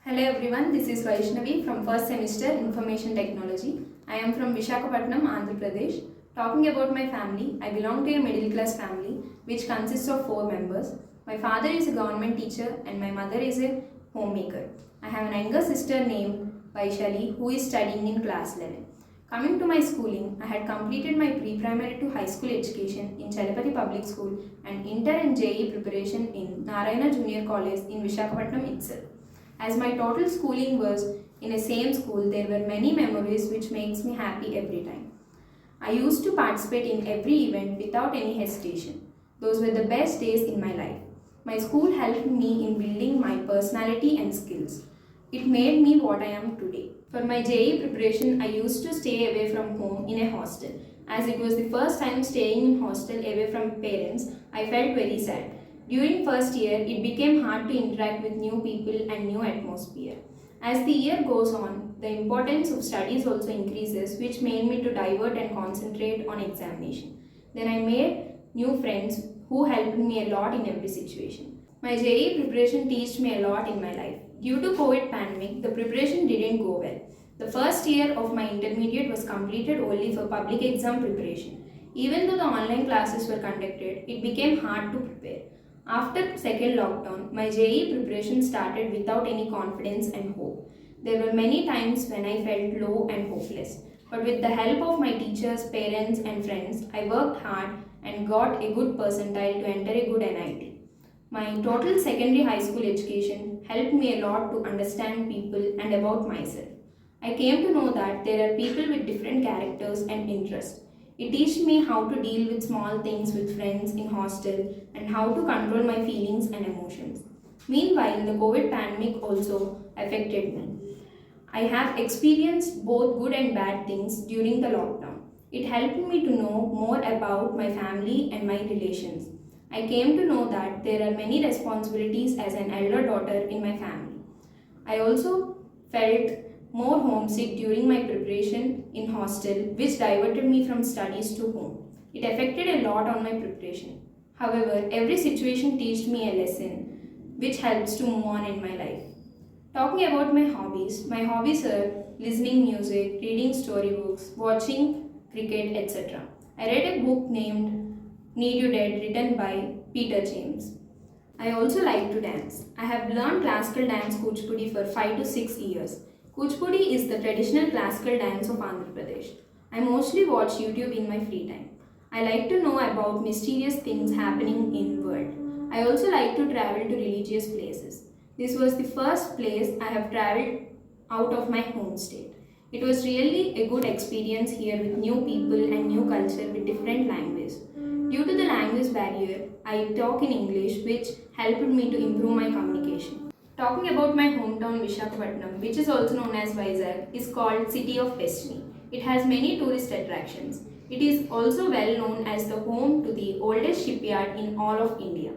Hello everyone, this is Vyshnavi from first semester Information Technology. I am from Visakhapatnam, Andhra Pradesh. Talking about my family, I belong to a middle class family which consists of 4 members. My father is a government teacher and my mother is a homemaker. I have an younger sister named Vyshali who is studying in class 11. Coming to my schooling, I had completed my pre-primary to high school education in Chalapati Public School and inter and JE preparation in Narayana Junior College in Visakhapatnam itself. As my total schooling was in a same school, there were many memories which makes me happy every time. I used to participate in every event without any hesitation. Those were the best days in my life. My school helped me in building my personality and skills. It made me what I am today. For my JE preparation, I used to stay away from home in a hostel. As it was the first time staying in hostel away from parents, I felt very sad. During first year, it became hard to interact with new people and new atmosphere. As the year goes on, the importance of studies also increases, which made me to divert and concentrate on examination. Then I made new friends who helped me a lot in every situation. My JE preparation taught me a lot in my life. Due to COVID pandemic, the preparation didn't go well. The first year of my intermediate was completed only for public exam preparation. Even though the online classes were conducted, it became hard to prepare. After second lockdown, my JE preparation started without any confidence and hope. There were many times when I felt low and hopeless. But with the help of my teachers, parents and friends, I worked hard and got a good percentile to enter a good NIT. My total secondary high school education helped me a lot to understand people and about myself. I came to know that there are people with different characters and interests. It taught me how to deal with small things with friends in hostel and how to control my feelings and emotions. Meanwhile, the COVID pandemic also affected me. I have experienced both good and bad things during the lockdown. It helped me to know more about my family and my relations. I came to know that there are many responsibilities as an elder daughter in my family. I also felt more homesick during my preparation in hostel, which diverted me from studies to home. It affected a lot on my preparation. However, every situation taught me a lesson which helps to move on in my life. Talking about my hobbies are listening music, reading storybooks, watching cricket, etc. I read a book named Need You Dead written by Peter James. I also like to dance. I have learned classical dance Kuchipudi for 5 to 6 years. Kuchipudi is the traditional classical dance of Andhra Pradesh. I mostly watch YouTube in my free time. I like to know about mysterious things happening in the world. I also like to travel to religious places. This was the first place I have traveled out of my home state. It was really a good experience here with new people and new culture with different languages. Due to the language barrier, I talk in English, which helped me to improve my communication. Talking about my hometown Visakhapatnam, which is also known as Vizag, is called City of Destiny. It has many tourist attractions. It is also well known as the home to the oldest shipyard in all of India.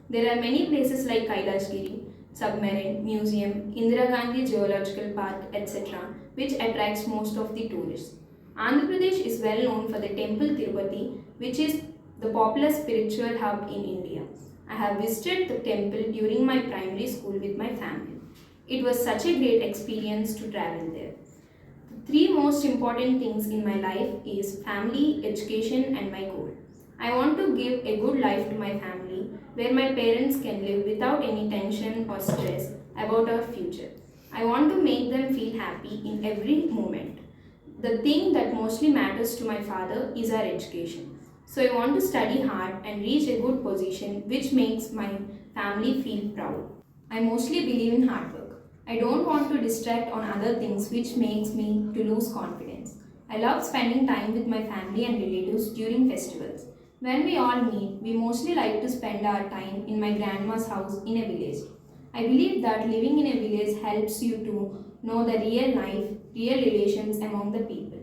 There are many places like Kailashgiri, Submarine, Museum, Indira Gandhi Geological Park, etc., which attracts most of the tourists. Andhra Pradesh is well known for the temple Tirupati, which is the popular spiritual hub in India. I have visited the temple during my primary school with my family. It was such a great experience to travel there. The 3 most important things in my life is family, education and my goal. I want to give a good life to my family where my parents can live without any tension or stress about our future. I want to make them feel happy in every moment. The thing that mostly matters to my father is our education. So I want to study hard and reach a good position which makes my family feel proud. I mostly believe in hard work. I don't want to distract on other things which makes me to lose confidence. I love spending time with my family and relatives during festivals. When we all meet, we mostly like to spend our time in my grandma's house in a village. I believe that living in a village helps you to know the real life, real relations among the people.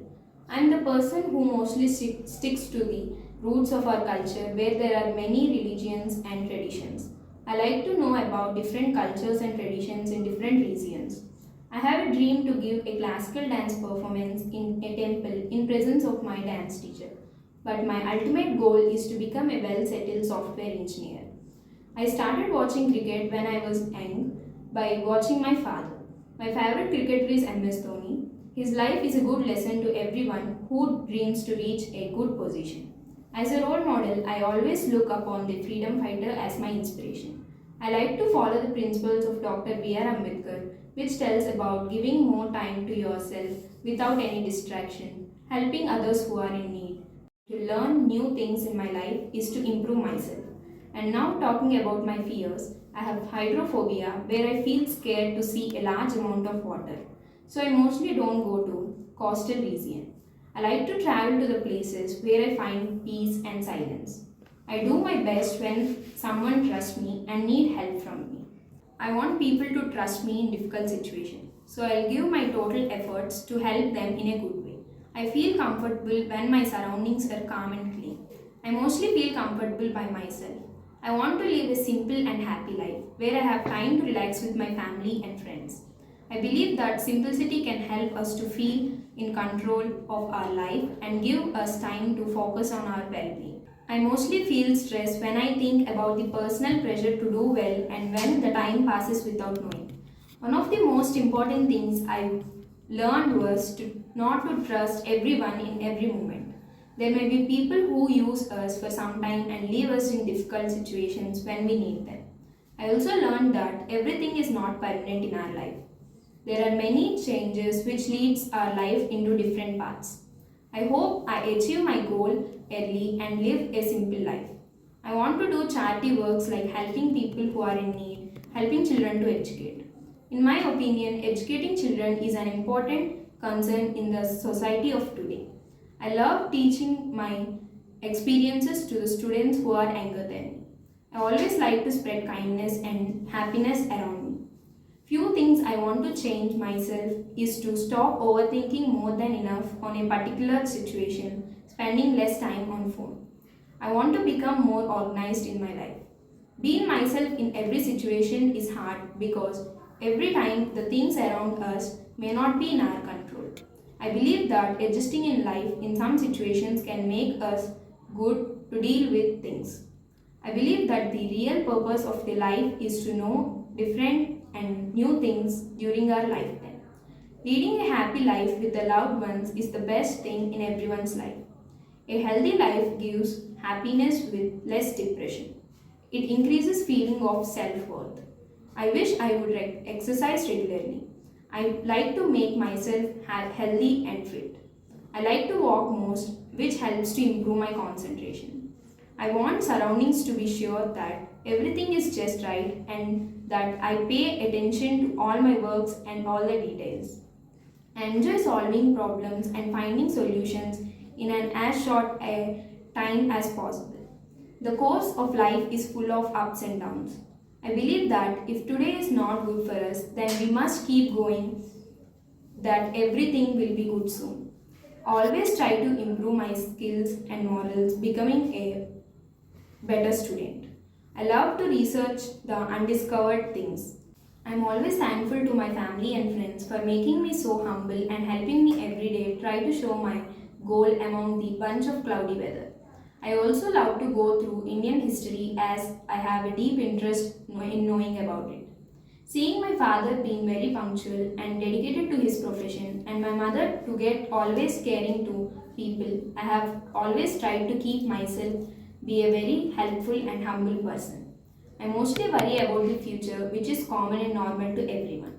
I am the person who mostly sticks to the roots of our culture where there are many religions and traditions. I like to know about different cultures and traditions in different regions. I have a dream to give a classical dance performance in a temple in presence of my dance teacher. But my ultimate goal is to become a well-settled software engineer. I started watching cricket when I was young by watching my father. My favorite cricketer is MS Dhoni. His life is a good lesson to everyone who dreams to reach a good position. As a role model, I always look upon the freedom fighter as my inspiration. I like to follow the principles of Dr. B.R. Ambedkar, which tells about giving more time to yourself without any distraction, helping others who are in need. To learn new things in my life is to improve myself. And now, talking about my fears, I have hydrophobia where I feel scared to see a large amount of water. So I mostly don't go to coastal region. I like to travel to the places where I find peace and silence. I do my best when someone trusts me and need help from me. I want people to trust me in difficult situations. So I'll give my total efforts to help them in a good way. I feel comfortable when my surroundings are calm and clean. I mostly feel comfortable by myself. I want to live a simple and happy life where I have time to relax with my family and friends. I believe that simplicity can help us to feel in control of our life and give us time to focus on our well being. I mostly feel stressed when I think about the personal pressure to do well and when the time passes without knowing. One of the most important things I learned was to not to trust everyone in every moment. There may be people who use us for some time and leave us in difficult situations when we need them. I also learned that everything is not permanent in our life. There are many changes which leads our life into different paths. I hope I achieve my goal early and live a simple life. I want to do charity works like helping people who are in need, helping children to educate. In my opinion, educating children is an important concern in the society of today. I love teaching my experiences to the students who are younger than me. I always like to spread kindness and happiness around me. Few things I want to change myself is to stop overthinking more than enough on a particular situation, spending less time on phone. I want to become more organized in my life. Being myself in every situation is hard because every time the things around us may not be in our control. I believe that adjusting in life in some situations can make us good to deal with things. I believe that the real purpose of the life is to know different and new things during our lifetime. Leading a happy life with the loved ones is the best thing in everyone's life. A healthy life gives happiness with less depression. It increases feeling of self-worth. I wish I would exercise regularly. I like to make myself healthy and fit. I like to walk most, which helps to improve my concentration. I want surroundings to be sure that everything is just right and that I pay attention to all my works and all the details. I enjoy solving problems and finding solutions in an as short a time as possible. The course of life is full of ups and downs. I believe that if today is not good for us, then we must keep going, that everything will be good soon. Always try to improve my skills and morals, becoming a better student. I love to research the undiscovered things. I'm always thankful to my family and friends for making me so humble and helping me every day try to show my goal among the bunch of cloudy weather. I also love to go through Indian history as I have a deep interest in knowing about it. Seeing my father being very punctual and dedicated to his profession and my mother to get always caring to people, I have always tried to keep myself be a very helpful and humble person. I mostly worry about the future, which is common and normal to everyone.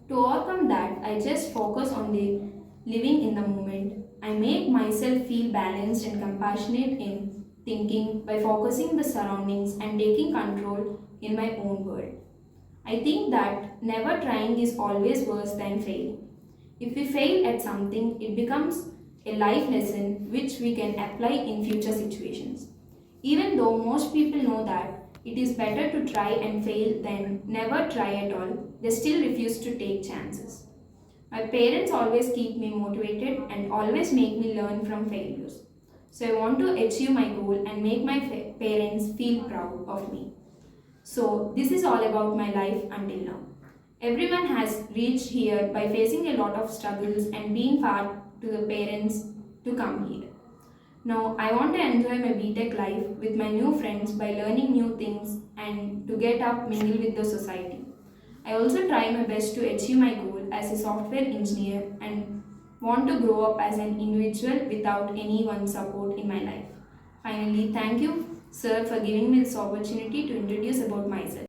To overcome that, I just focus on the living in the moment. I make myself feel balanced and compassionate in thinking by focusing the surroundings and taking control in my own world. I think that never trying is always worse than failing. If we fail at something, it becomes a life lesson which we can apply in future situations. Even though most people know that it is better to try and fail than never try at all, they still refuse to take chances. My parents always keep me motivated and always make me learn from failures. So I want to achieve my goal and make my parents feel proud of me. So this is all about my life until now. Everyone has reached here by facing a lot of struggles and being far to the parents to come here. Now I want to enjoy my BTech life with my new friends by learning new things and to get up mingle with the society. I also try my best to achieve my goal as a software engineer and want to grow up as an individual without anyone's support in my life. Finally, thank you, sir, for giving me this opportunity to introduce about myself.